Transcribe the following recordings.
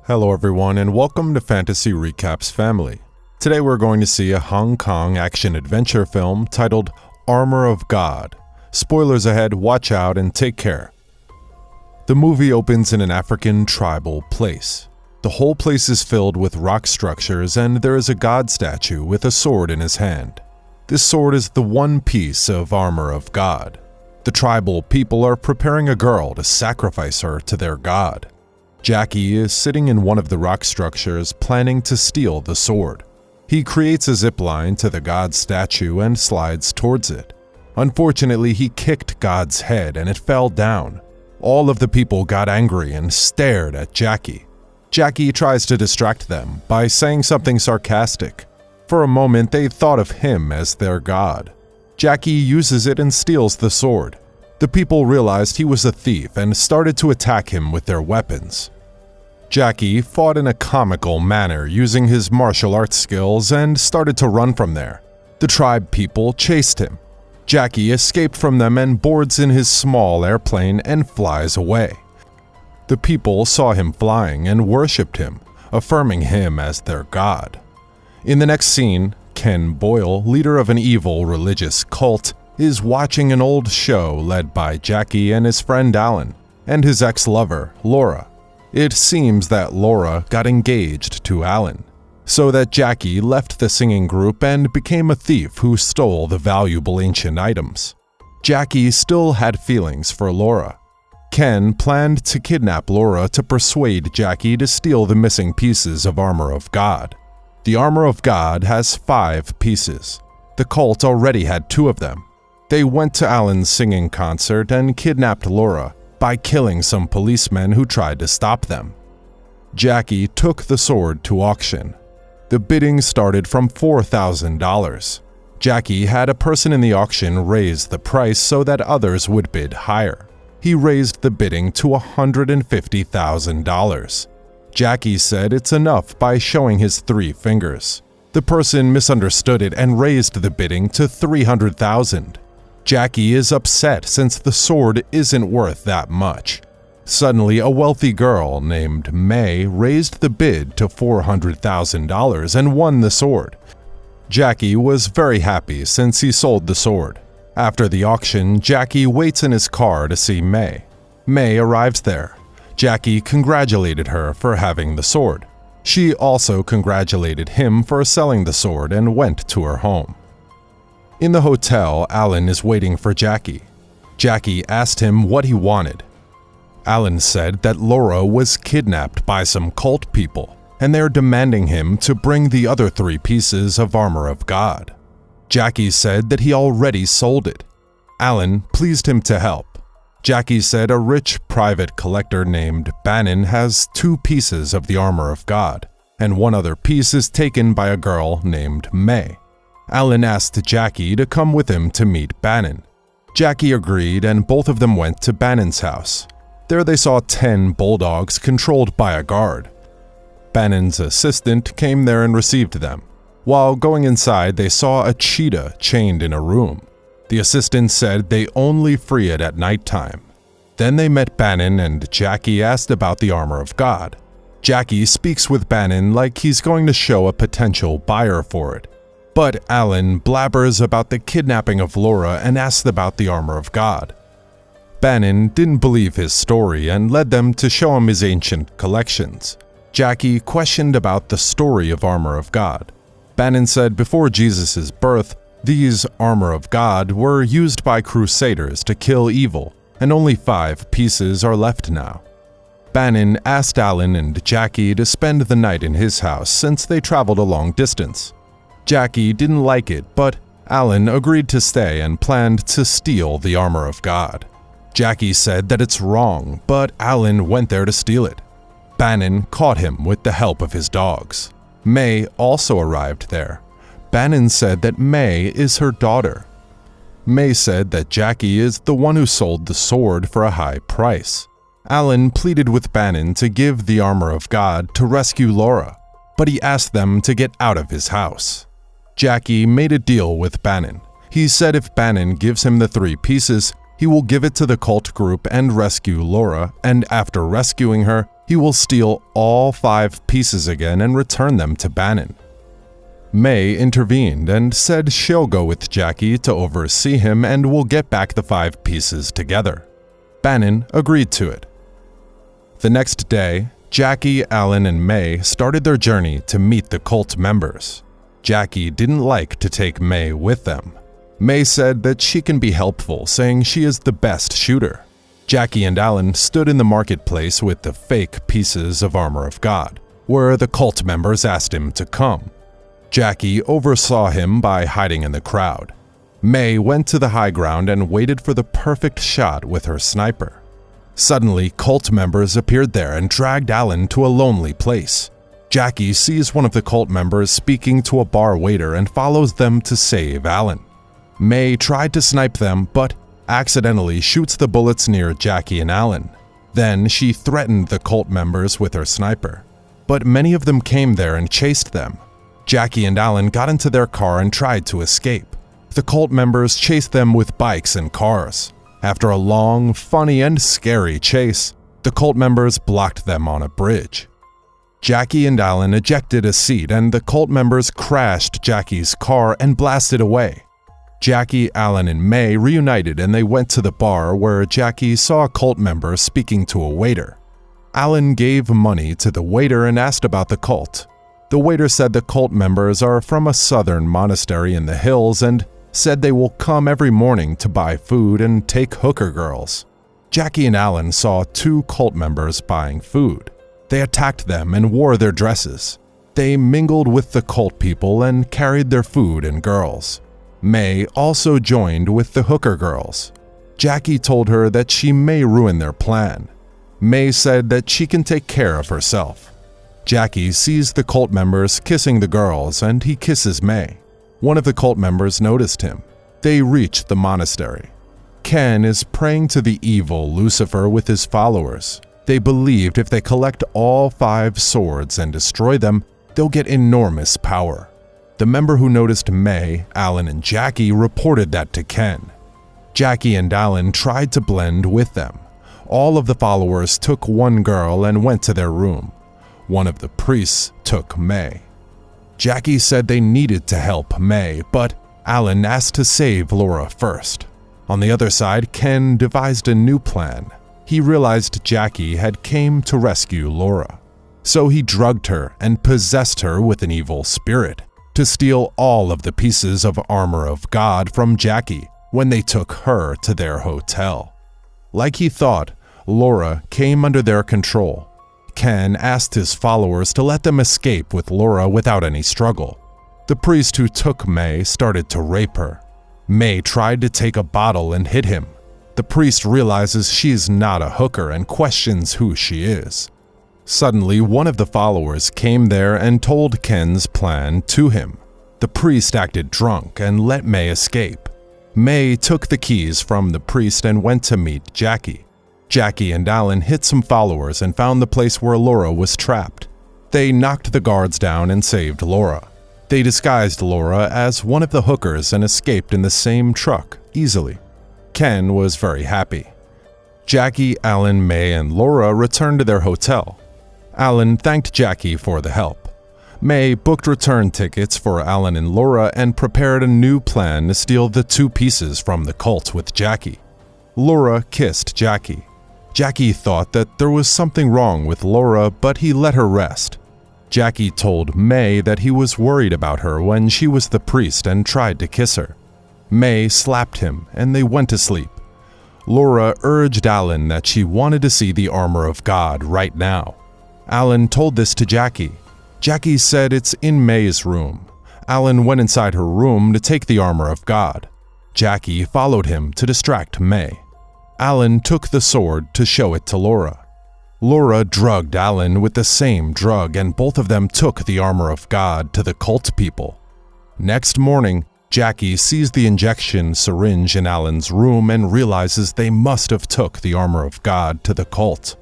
Hello everyone and welcome to Fantasy Recaps Family. Today we're going to see a Hong Kong action-adventure film titled Armor of God. Spoilers ahead, watch out and take care. The movie opens in an African tribal place. The whole place is filled with rock structures and there is a god statue with a sword in his hand. This sword is the one piece of armor of God. The tribal people are preparing a girl to sacrifice her to their god. Jackie is sitting in one of the rock structures planning to steal the sword. He creates a zip line to the god statue and slides towards it. Unfortunately, he kicked God's head and it fell down. All of the people got angry and stared at Jackie. Jackie tries to distract them by saying something sarcastic. For a moment, they thought of him as their god. Jackie uses it and steals the sword. The people realized he was a thief and started to attack him with their weapons. Jackie fought in a comical manner using his martial arts skills and started to run from there. The tribe people chased him. Jackie escaped from them and boards in his small airplane and flies away. The people saw him flying and worshipped him, affirming him as their god. In the next scene, Ken Boyle, leader of an evil religious cult, is watching an old show led by Jackie and his friend Alan, and his ex-lover, Laura. It seems that Laura got engaged to Alan, so that Jackie left the singing group and became a thief who stole the valuable ancient items. Jackie still had feelings for Laura. Ken planned to kidnap Laura to persuade Jackie to steal the missing pieces of Armor of God. The Armor of God has 5 pieces. The cult already had 2 of them. They went to Alan's singing concert and kidnapped Laura by killing some policemen who tried to stop them. Jackie took the sword to auction. The bidding started from $4,000. Jackie had a person in the auction raise the price so that others would bid higher. He raised the bidding to $150,000. Jackie said it's enough by showing his 3 fingers. The person misunderstood it and raised the bidding to $300,000. Jackie is upset since the sword isn't worth that much. Suddenly, a wealthy girl named May raised the bid to $400,000 and won the sword. Jackie was very happy since he sold the sword. After the auction, Jackie waits in his car to see May. May arrives there. Jackie congratulated her for having the sword. She also congratulated him for selling the sword and went to her home. In the hotel, Alan is waiting for Jackie. Jackie asked him what he wanted. Alan said that Laura was kidnapped by some cult people, and they're demanding him to bring the other 3 pieces of Armor of God. Jackie said that he already sold it. Alan pleased him to help. Jackie said a rich private collector named Bannon has 2 pieces of the Armor of God, and one other piece is taken by a girl named May. Alan asked Jackie to come with him to meet Bannon. Jackie agreed and both of them went to Bannon's house. There they saw 10 bulldogs controlled by a guard. Bannon's assistant came there and received them. While going inside, they saw a cheetah chained in a room. The assistant said they only free it at nighttime. Then they met Bannon and Jackie asked about the Armor of God. Jackie speaks with Bannon like he's going to show a potential buyer for it. But Alan blabbers about the kidnapping of Laura and asks about the Armor of God. Bannon didn't believe his story and led them to show him his ancient collections. Jackie questioned about the story of Armor of God. Bannon said before Jesus' birth, these Armor of God were used by crusaders to kill evil, and only 5 pieces are left now. Bannon asked Alan and Jackie to spend the night in his house since they traveled a long distance. Jackie didn't like it, but Alan agreed to stay and planned to steal the Armor of God. Jackie said that it's wrong, but Alan went there to steal it. Bannon caught him with the help of his dogs. May also arrived there. Bannon said that May is her daughter. May said that Jackie is the one who sold the sword for a high price. Alan pleaded with Bannon to give the Armor of God to rescue Laura, but he asked them to get out of his house. Jackie made a deal with Bannon. He said if Bannon gives him the 3 pieces, he will give it to the cult group and rescue Laura, and after rescuing her, He will steal all 5 pieces again and return them to Bannon. May intervened and said she'll go with Jackie to oversee him and will get back the 5 pieces together. Bannon agreed to it. The next day, Jackie, Alan, and May started their journey to meet the cult members. Jackie didn't like to take May with them. May said that she can be helpful, saying she is the best shooter. Jackie and Alan stood in the marketplace with the fake pieces of armor of God, where the cult members asked him to come. Jackie oversaw him by hiding in the crowd. May went to the high ground and waited for the perfect shot with her sniper. Suddenly, cult members appeared there and dragged Alan to a lonely place. Jackie sees one of the cult members speaking to a bar waiter and follows them to save Alan. May tried to snipe them, but accidentally shoots the bullets near Jackie and Alan. Then she threatened the cult members with her sniper, but many of them came there and chased them. Jackie and Alan got into their car and tried to escape. The cult members chased them with bikes and cars. After a long, funny, and scary chase, the cult members blocked them on a bridge. Jackie and Alan ejected a seat and the cult members crashed Jackie's car and blasted away. Jackie, Alan, and May reunited and they went to the bar where Jackie saw a cult member speaking to a waiter. Alan gave money to the waiter and asked about the cult. The waiter said the cult members are from a southern monastery in the hills and said they will come every morning to buy food and take hooker girls. Jackie and Alan saw 2 cult members buying food. They attacked them and wore their dresses. They mingled with the cult people and carried their food and girls. May also joined with the hooker girls. Jackie told her that she may ruin their plan. May said that she can take care of herself. Jackie sees the cult members kissing the girls and he kisses May. One of the cult members noticed him. They reach the monastery. Ken is praying to the evil Lucifer with his followers. They believed if they collect all 5 swords and destroy them, they'll get enormous power. The member who noticed May, Alan, and Jackie reported that to Ken. Jackie and Alan tried to blend with them. All of the followers took one girl and went to their room. One of the priests took May. Jackie said they needed to help May, but Alan asked to save Laura first. On the other side, Ken devised a new plan. He realized Jackie had came to rescue Laura. So he drugged her and possessed her with an evil spirit to steal all of the pieces of armor of God from Jackie when they took her to their hotel. Like he thought, Laura came under their control. Ken asked his followers to let them escape with Laura without any struggle. The priest who took May started to rape her. May tried to take a bottle and hit him. The priest realizes she's not a hooker and questions who she is. Suddenly, one of the followers came there and told Ken's plan to him. The priest acted drunk and let May escape. May took the keys from the priest and went to meet Jackie. Jackie and Alan hit some followers and found the place where Laura was trapped. They knocked the guards down and saved Laura. They disguised Laura as one of the hookers and escaped in the same truck easily. Ken was very happy. Jackie, Alan, May, and Laura returned to their hotel. Alan thanked Jackie for the help. May booked return tickets for Alan and Laura and prepared a new plan to steal the 2 pieces from the cult with Jackie. Laura kissed Jackie. Jackie thought that there was something wrong with Laura, but he let her rest. Jackie told May that he was worried about her when she was the priest and tried to kiss her. May slapped him and they went to sleep. Laura urged Alan that she wanted to see the armor of God right now. Alan told this to Jackie. Jackie said it's in May's room. Alan went inside her room to take the armor of God. Jackie followed him to distract May. Alan took the sword to show it to Laura. Laura drugged Alan with the same drug and both of them took the armor of God to the cult people. Next morning, Jackie sees the injection syringe in Alan's room and realizes they must have took the armor of God to the cult.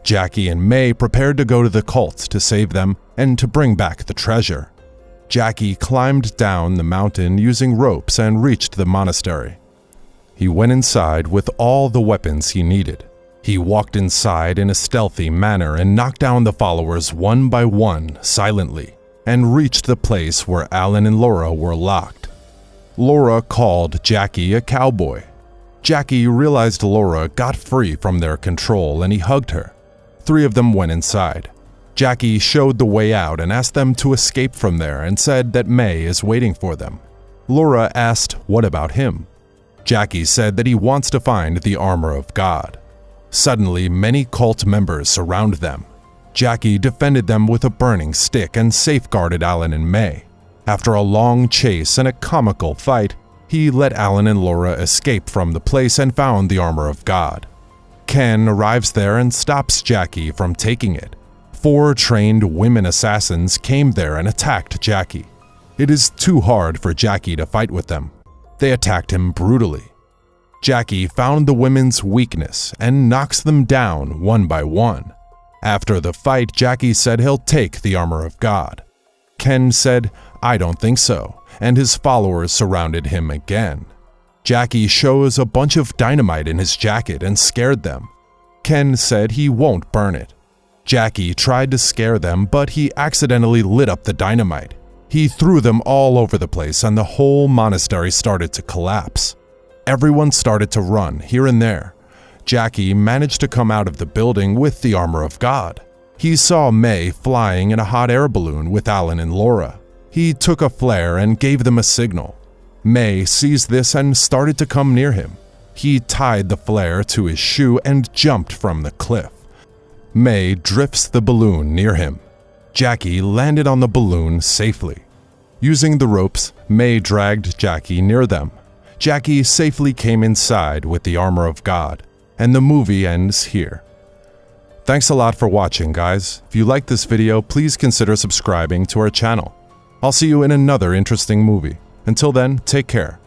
Jackie and May prepared to go to the cult to save them and to bring back the treasure. Jackie climbed down the mountain using ropes and reached the monastery. He went inside with all the weapons he needed. He walked inside in a stealthy manner and knocked down the followers one by one silently, and reached the place where Alan and Laura were locked. Laura called Jackie a cowboy. Jackie realized Laura got free from their control and he hugged her. 3 of them went inside. Jackie showed the way out and asked them to escape from there and said that May is waiting for them. Laura asked what about him. Jackie said that he wants to find the armor of God. Suddenly, many cult members surround them. Jackie defended them with a burning stick and safeguarded Alan and May. After a long chase and a comical fight, he let Alan and Laura escape from the place and found the armor of God. Ken arrives there and stops Jackie from taking it. 4 trained women assassins came there and attacked Jackie. It is too hard for Jackie to fight with them. They attacked him brutally. Jackie found the women's weakness and knocks them down one by one. After the fight, Jackie said he'll take the armor of God. Ken said, "I don't think so," and his followers surrounded him again. Jackie shows a bunch of dynamite in his jacket and scared them. Ken said he won't burn it. Jackie tried to scare them, but he accidentally lit up the dynamite. He threw them all over the place and the whole monastery started to collapse. Everyone started to run here and there. Jackie managed to come out of the building with the armor of God. He saw May flying in a hot air balloon with Alan and Laura. He took a flare and gave them a signal. May sees this and started to come near him. He tied the flare to his shoe and jumped from the cliff. May drifts the balloon near him. Jackie landed on the balloon safely. Using the ropes, May dragged Jackie near them. Jackie safely came inside with the armor of God, and the movie ends here. Thanks a lot for watching, guys. If you liked this video, please consider subscribing to our channel. I'll see you in another interesting movie. Until then, take care.